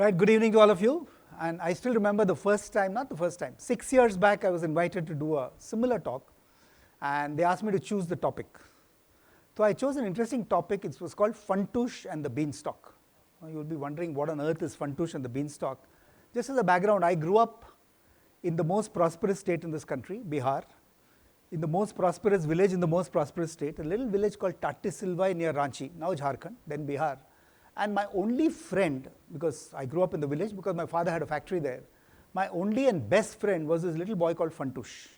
Right, good evening to all of you. And I still remember the first time, not the first time, 6 years back I was invited to do a similar talk and they asked me to choose the topic. So I chose an interesting topic. It was called Funtoosh and the beanstalk. You'll be wondering what on earth is Funtoosh and the beanstalk. Just as a background, I grew up in the most prosperous state in this country, Bihar, in the most prosperous village in the most prosperous state, a little village called Silva near Ranchi, now Jharkhand, then Bihar. And my only friend, because I grew up in the village, because my father had a factory there, my only and best friend was this little boy called Funtoosh.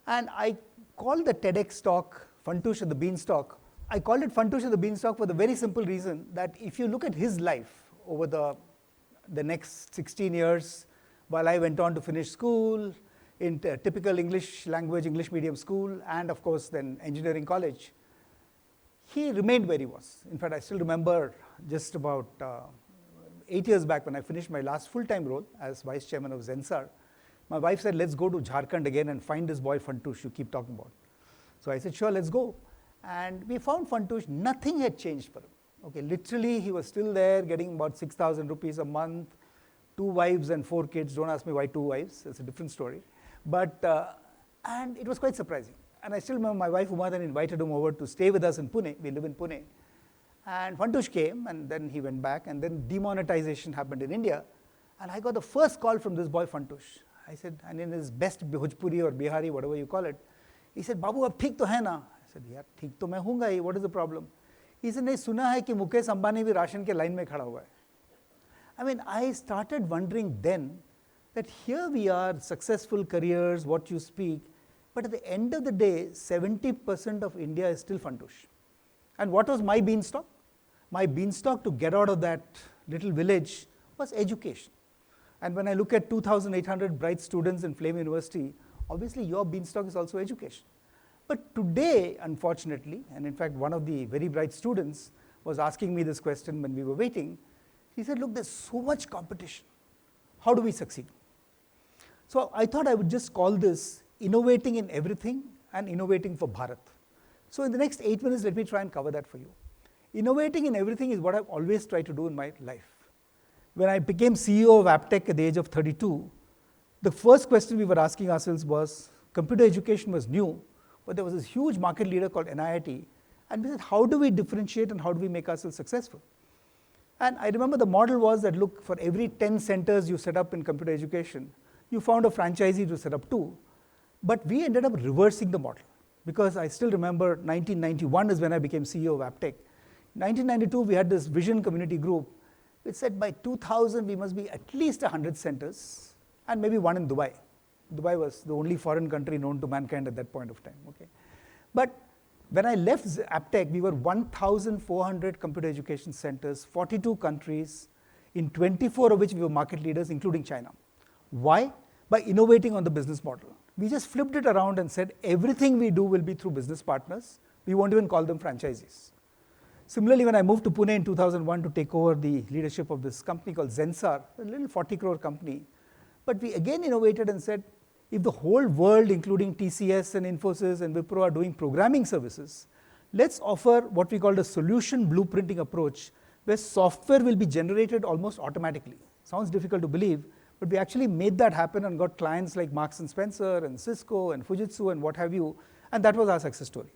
And I called the TEDx talk Funtoosh and the Beanstalk. I called it Funtoosh and the Beanstalk for the very simple reason that if you look at his life over the next 16 years, while I went on to finish school in typical English language, English medium school, and of course then engineering college, he remained where he was. In fact, I still remember just about 8 years back when I finished my last full-time role as vice chairman of Zensar, my wife said, let's go to Jharkhand again and find this boy Funtoosh you keep talking about. So I said, sure, let's go. And we found Funtoosh, nothing had changed for him. Okay, literally he was still there getting about 6,000 rupees a month, 2 wives and 4 kids. Don't ask me why 2 wives, it's a different story. But, and it was quite surprising. And I still remember my wife Uma then invited him over to stay with us in Pune. We live in Pune. And Funtoosh came and then he went back and then demonetization happened in India. And I got the first call from this boy Funtoosh. I said, and in his best Bhojpuri or Bihari, whatever you call it, he said, Babu, ab theek to hai na? I said, yeah, theek to main hoonga hi. What is the problem? He said, nahi, suna hai ki Mukesh Ambani bhi ration ke line mein khada hua hai. I mean, I started wondering then that here we are, successful careers, what you speak, but at the end of the day, 70% of India is still Funtoosh. And what was my beanstalk? My beanstalk to get out of that little village was education. And when I look at 2,800 bright students in Flame University, obviously your beanstalk is also education. But today, unfortunately, and in fact one of the very bright students was asking me this question when we were waiting, he said, look, there's so much competition. How do we succeed? So I thought I would just call this Innovating in Everything and Innovating for Bharat. So in the next 8 minutes, let me try and cover that for you. Innovating in everything is what I've always tried to do in my life. When I became CEO of Aptech at the age of 32, the first question we were asking ourselves was, computer education was new, but there was this huge market leader called NIIT, and we said, how do we differentiate and how do we make ourselves successful? And I remember the model was that, look, for every 10 centers you set up in computer education, you found a franchisee to set up 2. But we ended up reversing the model because I still remember 1991 is when I became CEO of Aptech. 1992, we had this vision community group which said by 2000 we must be at least 100 centers and maybe 1 in Dubai. Dubai was the only foreign country known to mankind at that point of time. Okay? But when I left Aptech, we were 1,400 computer education centers, 42 countries, in 24 of which we were market leaders, including China. Why? By innovating on the business model. We just flipped it around and said everything we do will be through business partners. We won't even call them franchisees. Similarly, when I moved to Pune in 2001 to take over the leadership of this company called Zensar, a little 40 crore company, but we again innovated and said, if the whole world, including TCS and Infosys and Wipro, are doing programming services, let's offer what we call a solution blueprinting approach, where software will be generated almost automatically. Sounds difficult to believe, but we actually made that happen and got clients like Marks and Spencer and Cisco and Fujitsu and what have you, and that was our success story.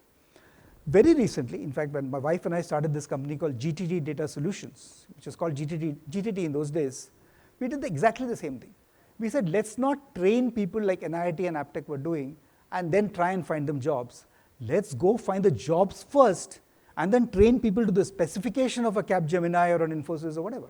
Very recently, in fact, when my wife and I started this company called GTT Data Solutions, which was called GTT in those days, we did exactly the same thing. We said, let's not train people like NIIT and Aptech were doing and then try and find them jobs. Let's go find the jobs first and then train people to the specification of a Capgemini or an Infosys or whatever.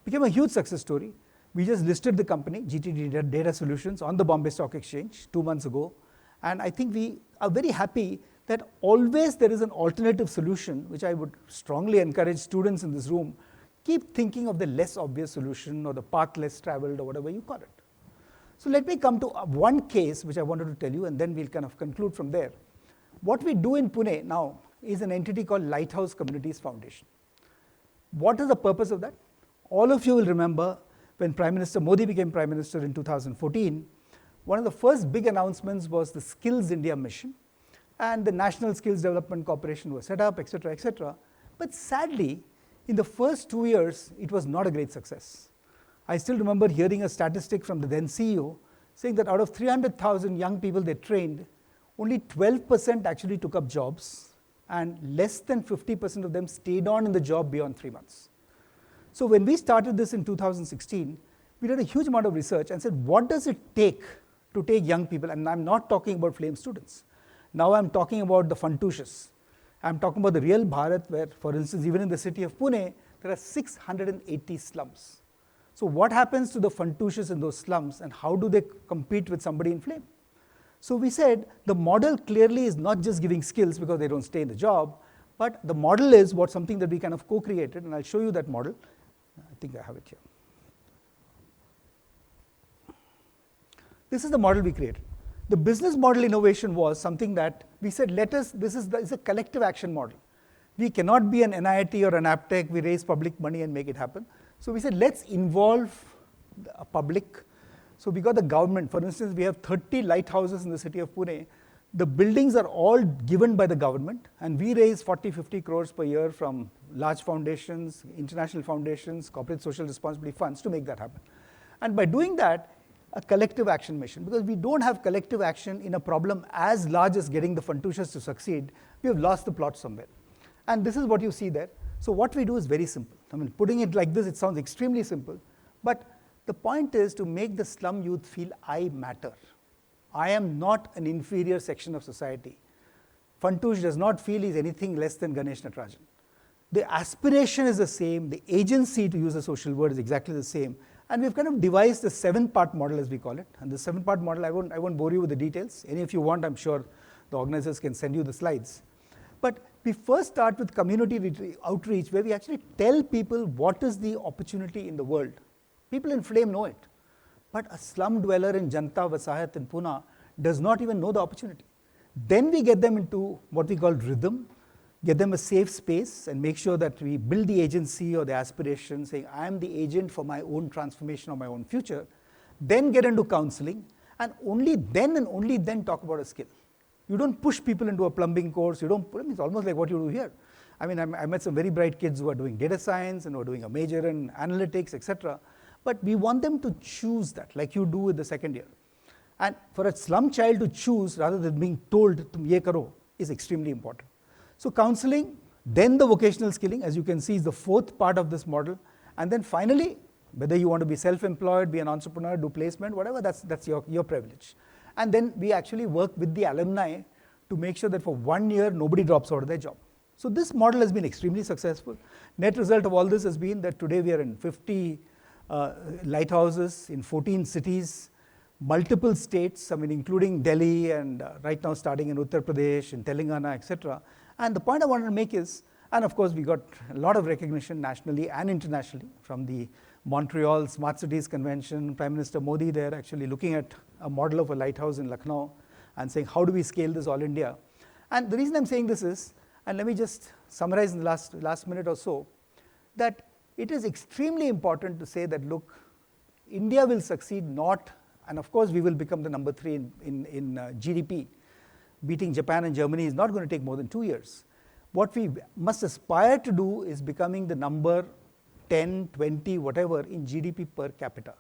Became a huge success story. We just listed the company, GTT Data Solutions, on the Bombay Stock Exchange 2 months ago. And I think we are very happy that always there is an alternative solution, which I would strongly encourage students in this room, keep thinking of the less obvious solution or the path less traveled or whatever you call it. So let me come to one case which I wanted to tell you and then we'll kind of conclude from there. What we do in Pune now is an entity called Lighthouse Communities Foundation. What is the purpose of that? All of you will remember when Prime Minister Modi became Prime Minister in 2014, one of the first big announcements was the Skills India mission, and the National Skills Development Corporation was set up, etc., etc. But sadly, in the first 2 years, it was not a great success. I still remember hearing a statistic from the then CEO saying that out of 300,000 young people they trained, only 12% actually took up jobs, and less than 50% of them stayed on in the job beyond 3 months. So when we started this in 2016, we did a huge amount of research and said, what does it take to take young people? And I'm not talking about FLAME students. Now I'm talking about the Funtooshes. I'm talking about the real Bharat where, for instance, even in the city of Pune, there are 680 slums. So what happens to the Funtooshes in those slums, and how do they compete with somebody in FLAME? So we said the model clearly is not just giving skills because they don't stay in the job, but the model is something that we kind of co-created, and I'll show you that model. I think I have it here. This is the model we created. The business model innovation was something that we said, this is a collective action model. We cannot be an NIT or an AppTech, we raise public money and make it happen. So we said, let's involve a public. So we got the government. For instance, we have 30 lighthouses in the city of Pune. The buildings are all given by the government, and we raise 40, 50 crores per year from large foundations, international foundations, corporate social responsibility funds to make that happen. And by doing that, a collective action mission, because we don't have collective action in a problem as large as getting the Funtooshes to succeed, we have lost the plot somewhere. And this is what you see there. So what we do is very simple. I mean, putting it like this, it sounds extremely simple, but the point is to make the slum youth feel I matter. I am not an inferior section of society. Funtoosh does not feel he's anything less than Ganesh Natarajan. The aspiration is the same, the agency, to use a social word, is exactly the same. And we've kind of devised the 7-part model, as we call it. And the 7-part model, I won't bore you with the details. Any of you want, I'm sure the organizers can send you the slides. But we first start with community outreach, where we actually tell people what is the opportunity in the world. People in FLAME know it. But a slum dweller in Janta Vasayat in Pune does not even know the opportunity. Then we get them into what we call rhythm, get them a safe space, and make sure that we build the agency or the aspiration, saying, I am the agent for my own transformation or my own future. Then get into counseling, and only then talk about a skill. You don't push people into a plumbing course. It's almost like what you do here. I mean, I met some very bright kids who are doing data science and who are doing a major in analytics, etc. But we want them to choose that, like you do with the second year. And for a slum child to choose, rather than being told, tum ye karo, is extremely important. So counseling, then the vocational skilling, as you can see, is the 4th part of this model. And then finally, whether you want to be self-employed, be an entrepreneur, do placement, whatever, that's your privilege. And then we actually work with the alumni to make sure that for 1 year, nobody drops out of their job. So this model has been extremely successful. Net result of all this has been that today we are in 50 lighthouses in 14 cities, multiple states, I mean, including Delhi, and right now starting in Uttar Pradesh, in Telangana, etc. And the point I wanted to make is, and of course we got a lot of recognition nationally and internationally from the Montreal Smart Cities Convention. Prime Minister Modi there actually looking at a model of a lighthouse in Lucknow and saying, how do we scale this all India? And the reason I'm saying this is, and let me just summarize in the last minute or so, that it is extremely important to say that, look, India will succeed not, and of course we will become the number 3 in GDP. Beating Japan and Germany is not going to take more than 2 years. What we must aspire to do is becoming the number 10, 20, whatever in GDP per capita.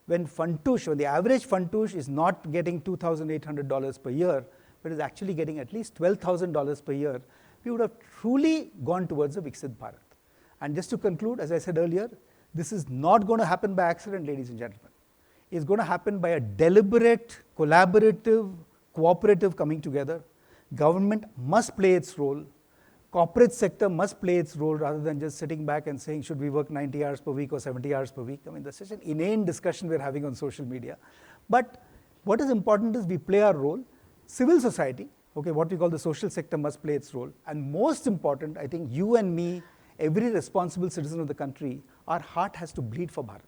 When the average Funtoosh is not getting $2,800 per year, but is actually getting at least $12,000 per year, we would have truly gone towards a Viksit Bharat. And just to conclude, as I said earlier, this is not going to happen by accident, ladies and gentlemen. It's going to happen by a deliberate, collaborative, cooperative coming together. Government must play its role. Corporate sector must play its role rather than just sitting back and saying, should we work 90 hours per week or 70 hours per week? I mean, that's such an inane discussion we're having on social media. But what is important is we play our role. Civil society, okay, what we call the social sector must play its role. And most important, I think you and me, every responsible citizen of the country, our heart has to bleed for Bharat.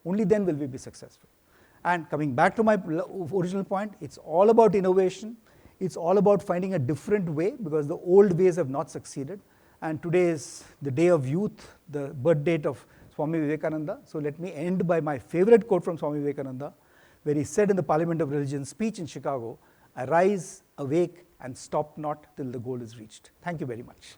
Only then will we be successful. And coming back to my original point, it's all about innovation. It's all about finding a different way because the old ways have not succeeded. And today is the day of youth, the birth date of Swami Vivekananda. So let me end by my favorite quote from Swami Vivekananda, where he said in the Parliament of Religion speech in Chicago, "Arise, awake, and stop not till the goal is reached." Thank you very much.